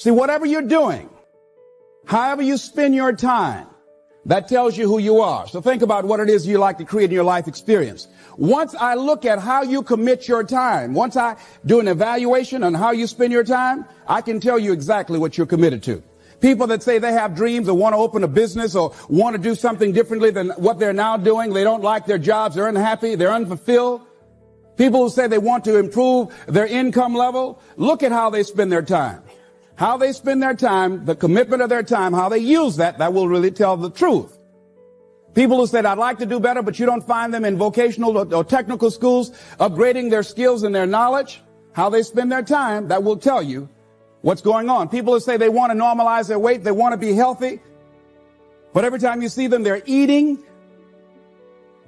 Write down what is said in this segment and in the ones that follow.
See, whatever you're doing, however you spend your time, that tells you who you are. So think about what it is you like to create in your life experience. Once I look at how you commit your time, once I do an evaluation on how you spend your time, I can tell you exactly what you're committed to. People that say they have dreams or want to open a business or want to do something differently than what they're now doing, they don't like their jobs, they're unhappy, they're unfulfilled. People who say they want to improve their income level, look at how they spend their time. How they spend their time, the commitment of their time, how they use that will really tell the truth. People who said, I'd like to do better, but you don't find them in vocational or technical schools, upgrading their skills and their knowledge, how they spend their time, that will tell you what's going on. People who say they want to normalize their weight, they want to be healthy, but every time you see them, they're eating,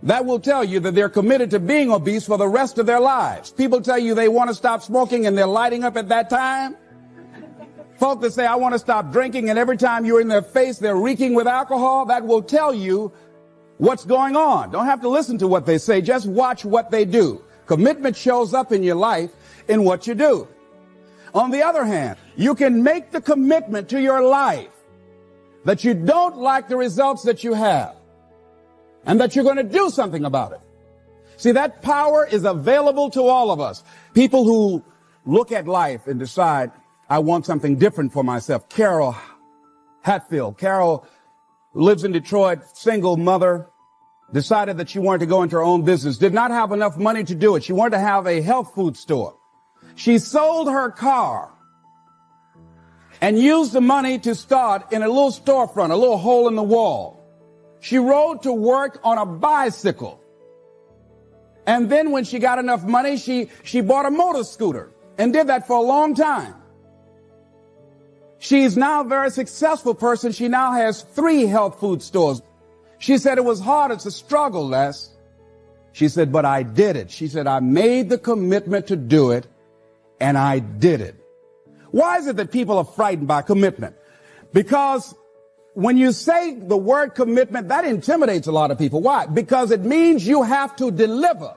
that will tell you that they're committed to being obese for the rest of their lives. People tell you they want to stop smoking and they're lighting up at that time. Folk that say, I want to stop drinking, and every time you're in their face, they're reeking with alcohol, that will tell you what's going on. Don't have to listen to what they say, just watch what they do. Commitment shows up in your life in what you do. On the other hand, you can make the commitment to your life that you don't like the results that you have and that you're going to do something about it. See, that power is available to all of us. People who look at life and decide, I want something different for myself. Carol Hatfield. Carol lives in Detroit, single mother, decided that she wanted to go into her own business, did not have enough money to do it. She wanted to have a health food store. She sold her car and used the money to start in a little storefront, a little hole in the wall. She rode to work on a bicycle. And then when she got enough money, she bought a motor scooter and did that for a long time. She's now a very successful person. She now has 3 health food stores. She said it was hard. It's a struggle, Les. She said, but I did it. She said, I made the commitment to do it, and I did it. Why is it that people are frightened by commitment? Because when you say the word commitment, that intimidates a lot of people. Why? Because it means you have to deliver.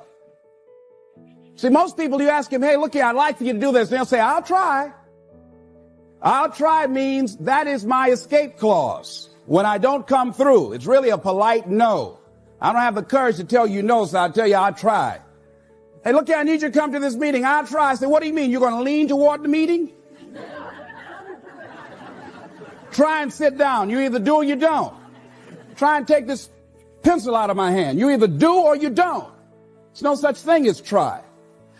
See, most people, you ask them, hey, look here, I'd like for you to do this. And they'll say, I'll try. I'll try means that is my escape clause. When I don't come through, it's really a polite no. I don't have the courage to tell you no, so I'll tell you I'll try. Hey, look here, I need you to come to this meeting. I'll try. I say, what do you mean? You're going to lean toward the meeting? Try and sit down. You either do or you don't. Try and take this pencil out of my hand. You either do or you don't. There's no such thing as try.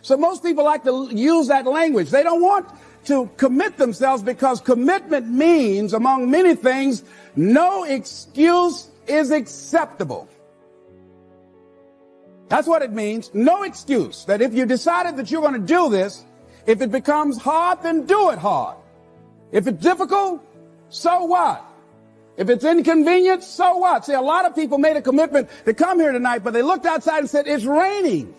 So most people like to use that language. They don't want to commit themselves because commitment means, among many things, no excuse is acceptable. That's what it means. No excuse. That if you decided that you're going to do this, if it becomes hard, then do it hard. If it's difficult, so what? If it's inconvenient, so what? See, a lot of people made a commitment to come here tonight, but they looked outside and said, it's raining.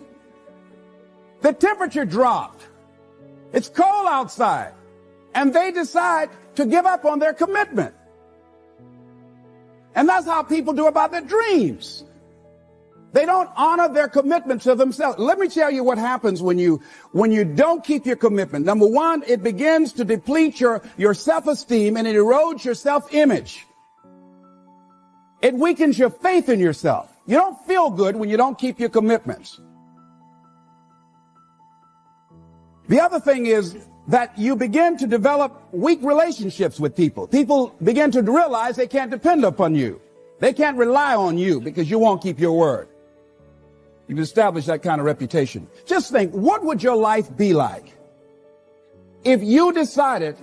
The temperature dropped. It's cold outside. And they decide to give up on their commitment. And that's how people do about their dreams. They don't honor their commitment to themselves. Let me tell you what happens when you don't keep your commitment. Number one, it begins to deplete your self-esteem and it erodes your self-image. It weakens your faith in yourself. You don't feel good when you don't keep your commitments. The other thing is that you begin to develop weak relationships with people. People begin to realize they can't depend upon you. They can't rely on you because you won't keep your word. You've established that kind of reputation. Just think, what would your life be like if you decided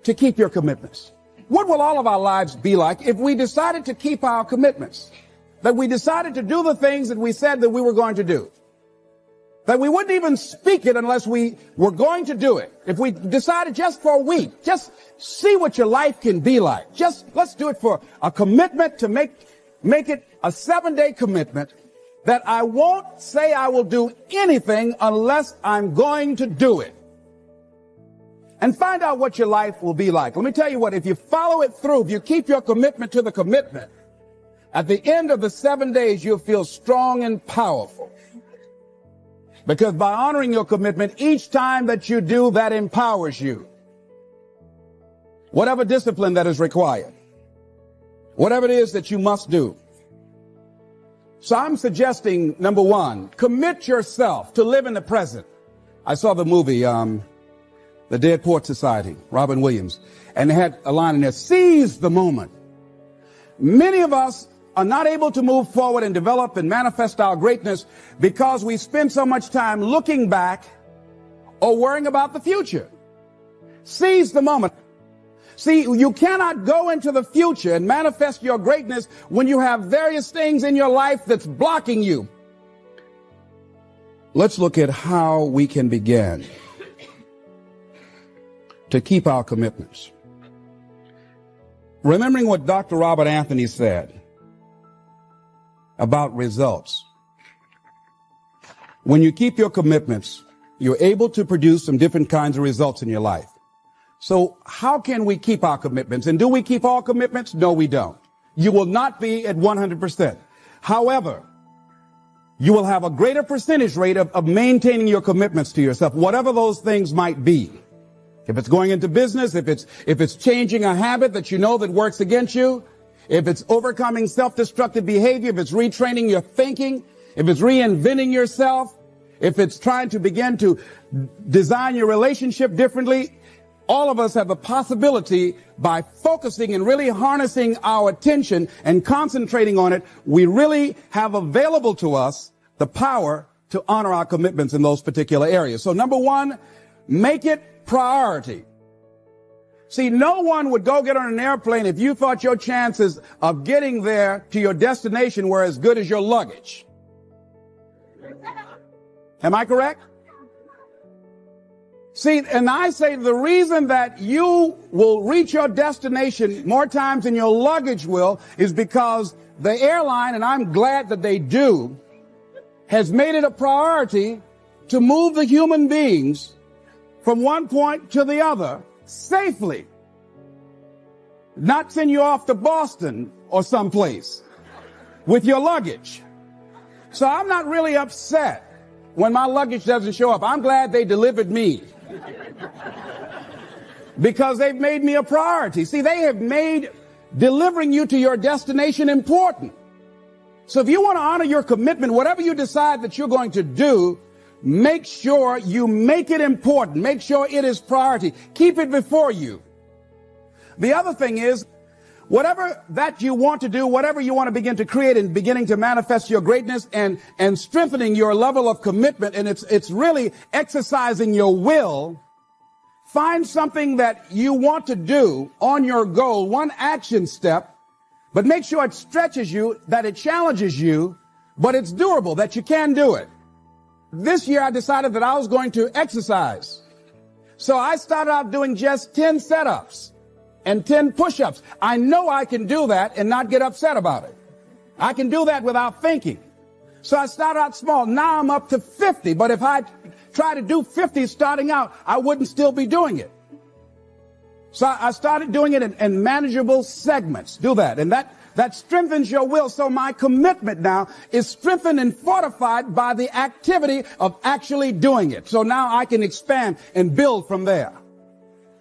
to keep your commitments? What will all of our lives be like if we decided to keep our commitments? That we decided to do the things that we said that we were going to do? That we wouldn't even speak it unless we were going to do it. If we decided just for a week, just see what your life can be like. Let's do it for a commitment to make it a 7-day commitment that I won't say I will do anything unless I'm going to do it. And find out what your life will be like. Let me tell you what, if you follow it through, if you keep your commitment to the commitment, at the end of the 7 days, you'll feel strong and powerful. Because by honoring your commitment, each time that you do, that empowers you. whatever discipline that is required, whatever it is that you must do. So I'm suggesting, number one, commit yourself to live in the present. I saw the movie, The Dead Poets Society, Robin Williams, and they had a line in there, seize the moment. Many of us are not able to move forward and develop and manifest our greatness because we spend so much time looking back or worrying about the future. Seize the moment. See, you cannot go into the future and manifest your greatness when you have various things in your life that's blocking you. Let's look at how we can begin to keep our commitments. Remembering what Dr. Robert Anthony said about results. When you keep your commitments, you're able to produce some different kinds of results in your life. So how can we keep our commitments? And do we keep all commitments? No, we don't. You will not be at 100%. However, you will have a greater percentage rate of maintaining your commitments to yourself, whatever those things might be. If it's going into business, if it's changing a habit that you know that works against you, if it's overcoming self-destructive behavior, if it's retraining your thinking, if it's reinventing yourself, if it's trying to begin to design your relationship differently, all of us have the possibility, by focusing and really harnessing our attention and concentrating on it, we really have available to us the power to honor our commitments in those particular areas. So number one, make it priority. See, no one would go get on an airplane if you thought your chances of getting there to your destination were as good as your luggage. Am I correct? See, and I say the reason that you will reach your destination more times than your luggage will is because the airline, and I'm glad that they do, has made it a priority to move the human beings from one point to the other safely. Not send you off to Boston or someplace with your luggage. So I'm not really upset when my luggage doesn't show up. I'm glad they delivered me because they've made me a priority. See, they have made delivering you to your destination important. So if you want to honor your commitment, whatever you decide that you're going to do, make sure you make it important. Make sure it is priority. Keep it before you. The other thing is, whatever that you want to do, whatever you want to begin to create and beginning to manifest your greatness and strengthening your level of commitment, and it's really exercising your will, find something that you want to do on your goal, one action step, but make sure it stretches you, that it challenges you, but it's doable, that you can do it. This year I decided that I was going to exercise. So I started out doing just 10 setups and 10 push-ups. I know I can do that and not get upset about it. I can do that without thinking. So I started out small. Now I'm up to 50. But if I try to do 50 starting out, I wouldn't still be doing it. So I started doing it in manageable segments. Do that. And that strengthens your will. So my commitment now is strengthened and fortified by the activity of actually doing it. So now I can expand and build from there.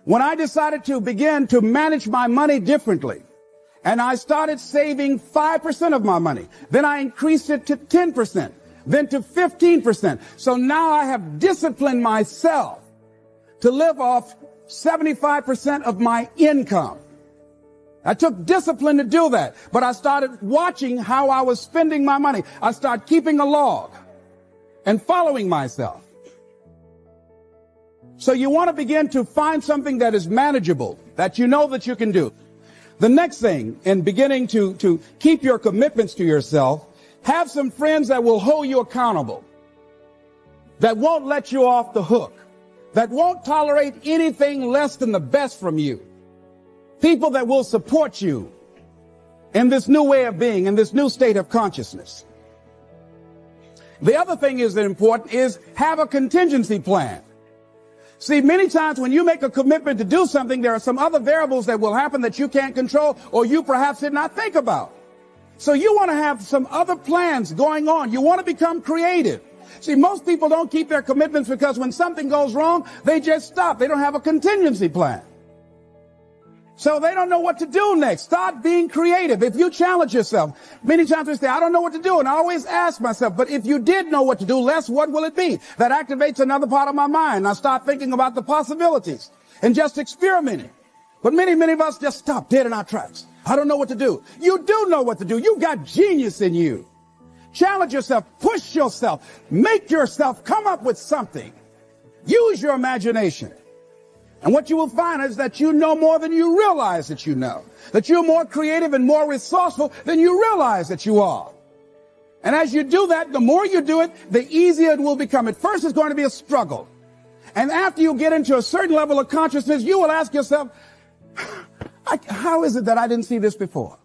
When I decided to begin to manage my money differently, and I started saving 5% of my money, then I increased it to 10%, then to 15%. So now I have disciplined myself to live off 75% of my income. I took discipline to do that, but I started watching how I was spending my money. I started keeping a log and following myself. So you want to begin to find something that is manageable, that you know that you can do. The next thing, in beginning to keep your commitments to yourself, have some friends that will hold you accountable, that won't let you off the hook, that won't tolerate anything less than the best from you. People that will support you in this new way of being, in this new state of consciousness. The other thing is that important is have a contingency plan. See, many times when you make a commitment to do something, there are some other variables that will happen that you can't control or you perhaps did not think about. So you want to have some other plans going on. You want to become creative. See, most people don't keep their commitments because when something goes wrong, they just stop. They don't have a contingency plan. So they don't know what to do next. Start being creative. If you challenge yourself, many times we say, I don't know what to do. And I always ask myself, but if you did know what to do, Les, what will it be? That activates another part of my mind. I start thinking about the possibilities and just experimenting. But many of us just stop dead in our tracks. I don't know what to do. You do know what to do. You got genius in you. Challenge yourself. Push yourself. Make yourself come up with something. Use your imagination. And what you will find is that you know more than you realize that you know. That you're more creative and more resourceful than you realize that you are. And as you do that, the more you do it, the easier it will become. At first, it's going to be a struggle. And after you get into a certain level of consciousness, you will ask yourself, how is it that I didn't see this before?